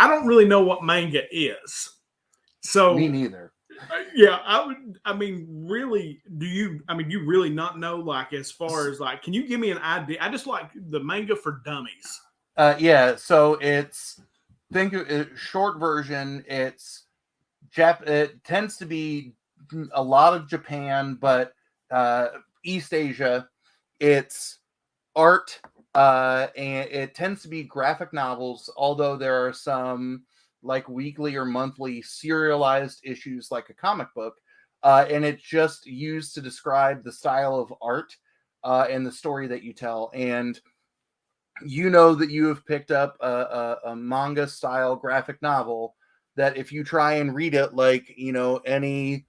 I don't really know what manga is. So Me neither. Yeah, I mean, really, you really not know, like, as far as, like, can you give me an idea? I just like the manga for dummies. Yeah, so think of it, short version, it tends to be a lot of Japan, but East Asia. It's art, and it tends to be graphic novels, although there are some like weekly or monthly serialized issues like a comic book, and it's just used to describe the style of art and the story that you tell. And you know that you have picked up a manga style graphic novel that if you try and read it like, any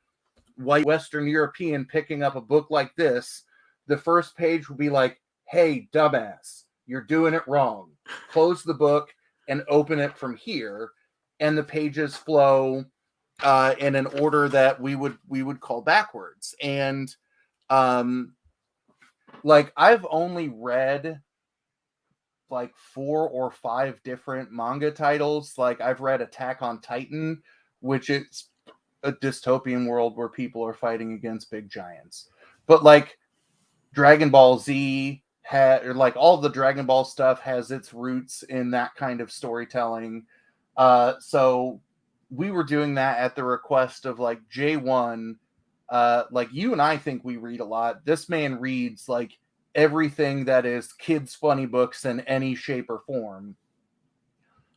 white Western European picking up a book like this, the first page will be like, hey, dumbass, you're doing it wrong. Close the book and open it from here. And the pages flow in an order that we would call backwards. And like I've only read like 4 or 5 different manga titles. Like I've read Attack on Titan, which is a dystopian world where people are fighting against big giants. But like Dragon Ball Z or like all the Dragon Ball stuff has its roots in that kind of storytelling. So we were doing that at the request of like J1. Like you and I think we read a lot. This man reads like everything that is kids' funny books in any shape or form.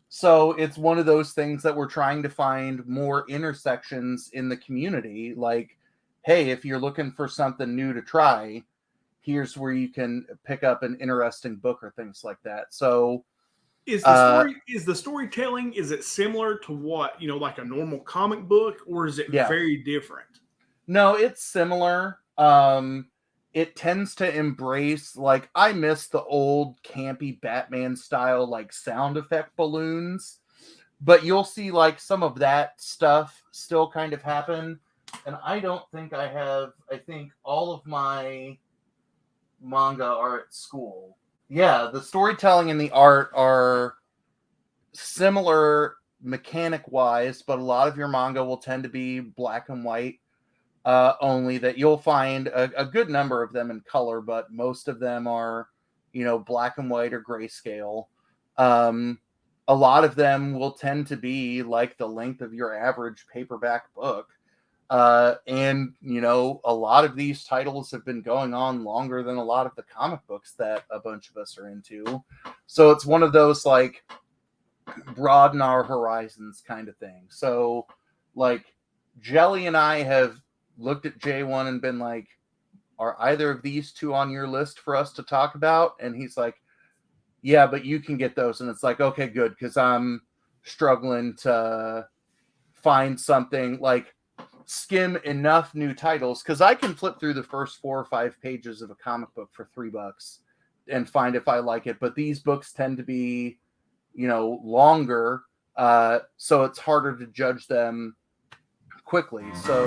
So it's one of those things that we're trying to find more intersections in the community. Like, hey, if you're looking for something new to try, here's where you can pick up an interesting book or things like that. So is the storytelling, is it similar to what, like a normal comic book, or is it very different? No, it's similar. It tends to embrace, like, I miss the old campy Batman style, like sound effect balloons, but you'll see like some of that stuff still kind of happen. And I don't think I think all of my manga are at school. Yeah, the storytelling and the art are similar mechanic wise, but a lot of your manga will tend to be black and white. Only that you'll find a good number of them in color, but most of them are, black and white or grayscale. A lot of them will tend to be like the length of your average paperback book. And, a lot of these titles have been going on longer than a lot of the comic books that a bunch of us are into. So it's one of those like broaden our horizons kind of thing. So like Jelly and I have looked at J1 and been like, are either of these two on your list for us to talk about? And he's like, yeah, but you can get those. And it's like, okay, good. Because I'm struggling to find something like skim enough new titles. Because I can flip through the first 4 or 5 pages of a comic book for $3 and find if I like it. But these books tend to be, longer. So it's harder to judge them quickly. So